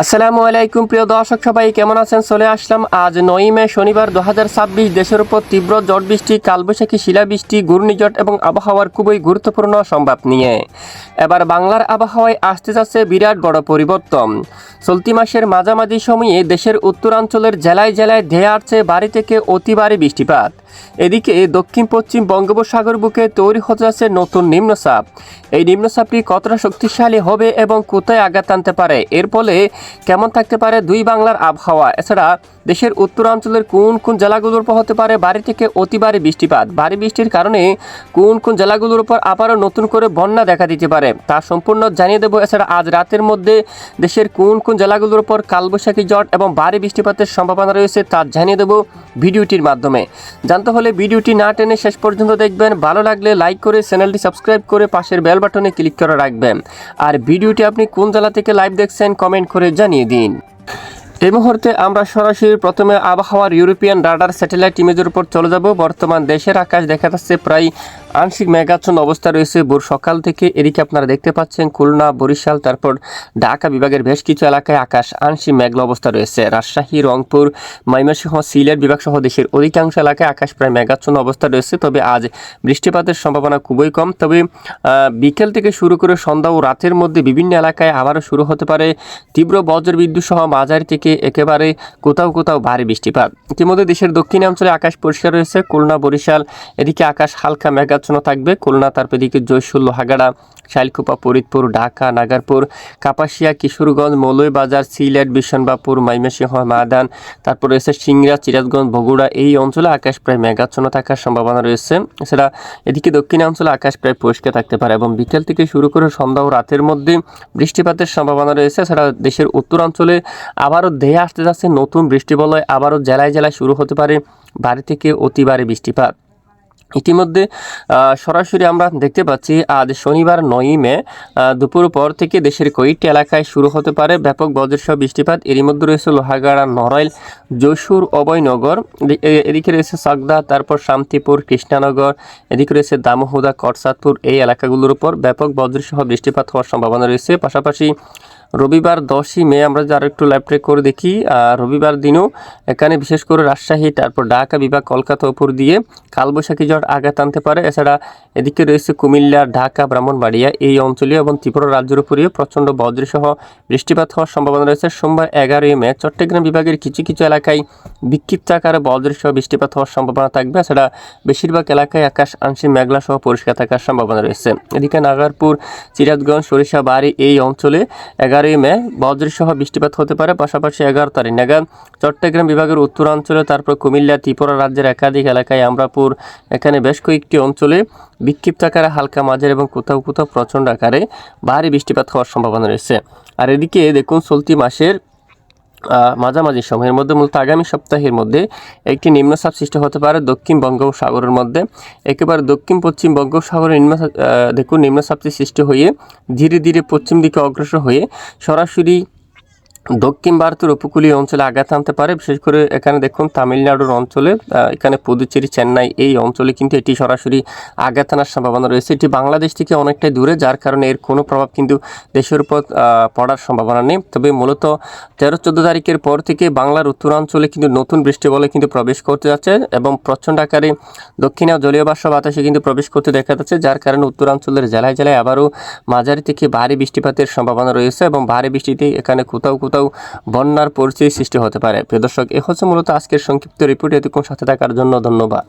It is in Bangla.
আসসালামু আলাইকুম প্রিয় দর্শক, সবাই কেমন আছেন? চলে আসলাম আজ 9 মে শনিবার 2026 দেশের উপর তীব্র ঝড় বৃষ্টি, কালবৈশাখী, শিলাবৃষ্টি, ঘূর্ণিঝড় এবং আবহাওয়ার খুবই গুরুত্বপূর্ণ সংবাদ নিয়ে। এবার বাংলার আবহাওয়ায় আসতে যাচ্ছে বিরাট বড় পরিবর্তন। চলতি মাসের মাঝামাঝি সময়ে দেশের উত্তরাঞ্চলের জেলায় জেলায় ধেয়ে আসছে ভারী থেকে অতি ভারী বৃষ্টিপাত। এদিকে দক্ষিণ পশ্চিম বঙ্গোপসাগর বুকে তৈরি হতে যাচ্ছে নতুন নিম্নচাপ। এই নিম্নচাপটি কতটা শক্তিশালী হবে এবং কোথায় আঘাত আনতে পারে, এর ফলে কেমন থাকতে পারে দুই বাংলার আবহাওয়া, এছাড়া দেশের উত্তরাঞ্চলের কোন কোন জেলাগুলোর উপর হতে পারে ভারী থেকে অতি ভারী বৃষ্টিপাত, ভারী বৃষ্টির কারণে কোন কোন জেলাগুলোর উপর আবারও নতুন করে বন্যা দেখা দিতে পারে, তা সম্পূর্ণ জানিয়ে দেবো। এছাড়া আজ রাতের মধ্যে দেশের কোন কোন জেলাগুলোর উপর কালবৈশাখী ঝড় এবং ভারী বৃষ্টিপাতের সম্ভাবনা রয়েছে তা জানিয়ে দেবো ভিডিওটির মাধ্যমে। জানতে হলে ভিডিওটি না টেনে শেষ পর্যন্ত দেখবেন। ভালো লাগলে লাইক করে চ্যানেলটি সাবস্ক্রাইব করে পাশের বেল বাটনে ক্লিক করে রাখবেন। আর ভিডিওটি আপনি কোন জেলা থেকে লাইভ দেখছেন কমেন্ট করে জানিয়ে দিন। এই মুহূর্তে আমরা সরাসরি প্রথমে আবহাওয়ার ইউরোপিয়ান রাডার স্যাটেলাইট ইমেজের উপর চলে যাব। বর্তমান দেশের আকাশ দেখা যাচ্ছে প্রায় আংশিক মেঘাচ্ছন্ন অবস্থা রয়েছে ভোর সকাল থেকে। এদিকে আপনারা দেখতে পাচ্ছেন খুলনা, বরিশাল, তারপর ঢাকা বিভাগের বেশ কিছু এলাকায় আকাশ আংশিক মেঘলা অবস্থা রয়েছে। রাজশাহী, রংপুর, ময়মনসিংহ, সিলেট বিভাগ সহ দেশের অধিকাংশ এলাকায় আকাশ প্রায় মেঘাচ্ছন্ন অবস্থা রয়েছে। তবে আজ বৃষ্টিপাতের সম্ভাবনা খুবই কম। তবে বিকেল থেকে শুরু করে সন্ধ্যা ও রাতের মধ্যে বিভিন্ন এলাকায় আবারও শুরু হতে পারে তীব্র বজ্রবিদ্যুৎ সহ মাঝারি থেকে একেবারে কোথাও কোথাও ভারী বৃষ্টিপাত। ইতিমধ্যে দেশের দক্ষিণাঞ্চলে আকাশ পরিষ্কার রয়েছে। খুলনা, বরিশাল এদিকে আকাশ হালকা মেঘাচ্ছন্ন থাকবে। খুলনা, তারপর এদিকে জয়সুর, লোহাগাড়া, শাইলকুপা, ফরিদপুর, ঢাকা, নাগারপুর, কাপাসিয়া, কিশোরগঞ্জ, মৌলভীবাজার, সিলেট, বিশনবাপুর, ময়মনসিংহ, মাদান, তারপর রয়েছে সিংড়া, সিরাজগঞ্জ, বগুড়া এই অঞ্চলে আকাশ প্রায় মেঘাচ্ছন্ন থাকার সম্ভাবনা রয়েছে। এছাড়া এদিকে দক্ষিণাঞ্চলে আকাশ প্রায় পরিষ্কার থাকতে পারে এবং বিকেল থেকে শুরু করে সন্ধ্যা ও রাতের মধ্যে বৃষ্টিপাতের সম্ভাবনা রয়েছে। এছাড়া দেশের উত্তরাঞ্চলে আবারও ধেয়ে আসতে যাচ্ছে নতুন বৃষ্টিবলয়, আবারও জেলায় জেলায় শুরু হতে পারে ভারী থেকে অতি ভারী বৃষ্টিপাত। ইতিমধ্যে সরাসরি আমরা দেখতে পাচ্ছি আজ শনিবার 9 মে দুপুর পর থেকে দেশের কয়েকটি এলাকায় শুরু হতে পারে ব্যাপক বজ্রসহ বৃষ্টিপাত। এরই মধ্যে রয়েছে লোহাগাড়া, নড়াইল, যশোর, অভয়নগর, এদিকে রয়েছে চাকদা, তারপর শান্তিপুর, কৃষ্ণনগর, এদিকে রয়েছে দামোহদা, করচাঁদপুর এই এলাকাগুলোর উপর ব্যাপক বজ্রসহ বৃষ্টিপাত হওয়ার সম্ভাবনা রয়েছে। পাশাপাশি রবিবার 10ই মে আমরা যদি আরও একটু লাইভ ট্রেক করে দেখি, রবিবার দিনও এখানে বিশেষ করে রাজশাহী, তারপর ঢাকা বিভাগ, কলকাতা উপর দিয়ে কালবৈশাখী ঝড় আঘাত আনতে পারে। এছাড়া এদিকে রয়েছে কুমিল্লা, ঢাকা, ব্রাহ্মণবাড়িয়া এই অঞ্চলীয় এবং ত্রিপুরা রাজ্যের উপরেও প্রচণ্ড বজ্রসহ বৃষ্টিপাত হওয়ার সম্ভাবনা রয়েছে। সোমবার 11ই মে চট্টগ্রাম বিভাগের কিছু কিছু এলাকায় বিক্ষিপ্ত আকারে বজ্রসহ বৃষ্টিপাত হওয়ার সম্ভাবনা থাকবে। এছাড়া বেশিরভাগ এলাকায় আকাশ আংশিক মেঘলা সহ পরিষ্কার থাকার সম্ভাবনা রয়েছে। এদিকে নাগারপুর, সিরাজগঞ্জ, সরিষাবাড়ি এই অঞ্চলে 11ই মে বজ্রসহ বৃষ্টিপাত হতে পারে। পাশাপাশি 11 তারিখ নাগাদ চট্টগ্রাম বিভাগের উত্তরাঞ্চলে, তারপর কুমিল্লা, ত্রিপুরা রাজ্যের একাধিক এলাকায়, আমরাপুর এখানে বেশ কয়েকটি অঞ্চলে বিক্ষিপ্ত আকারে হালকা, মাঝারি এবং কোথাও কোথাও প্রচণ্ড আকারে ভারী বৃষ্টিপাত হওয়ার সম্ভাবনা রয়েছে। আর এদিকে দেখুন চলতি মাসের মাঝামাঝি সময়ের মধ্যে মূলত আগামী সপ্তাহের মধ্যে একটি নিম্নচাপ সৃষ্টি হতে পারে দক্ষিণ বঙ্গোপসাগরের মধ্যে। একেবারে দক্ষিণ পশ্চিম বঙ্গোপসাগরের দেখুন নিম্নচাপটি সৃষ্টি হয়ে ধীরে ধীরে পশ্চিম দিকে অগ্রসর হয়ে সরাসরি দক্ষিণ ভারতের উপকূলীয় অঞ্চলে আঘাত আনতে পারে। বিশেষ করে এখানে দেখুন তামিলনাড়ুর অঞ্চলে, এখানে পুদুচেরি, চেন্নাই এই অঞ্চলে কিন্তু এটি সরাসরি আঘাত আনার সম্ভাবনা রয়েছে। এটি বাংলাদেশ থেকে অনেকটাই দূরে, যার কারণে এর কোনো প্রভাব কিন্তু দেশের উপর পড়ার সম্ভাবনা নেই। তবে মূলত 13-14 তারিখের পর থেকে বাংলার উত্তরাঞ্চলে কিন্তু নতুন বৃষ্টিবলয় কিন্তু প্রবেশ করতে যাচ্ছে এবং প্রচণ্ড আকারে দক্ষিণে জলীয় বাতাসে কিন্তু প্রবেশ করতে দেখা যাচ্ছে, যার কারণে উত্তরাঞ্চলের জেলায় জেলায় আবারও মাঝারি থেকে ভারী বৃষ্টিপাতের সম্ভাবনা রয়েছে এবং ভারী বৃষ্টিতে এখানে কোথাও কোথাও বন্যার পরিস্থিতি সৃষ্টি হতে পারে। প্রিয় দর্শক, এ হচ্ছে মূলত আজকের সংক্ষিপ্ত রিপোর্ট। এতক্ষণ সাথে থাকার জন্য ধন্যবাদ।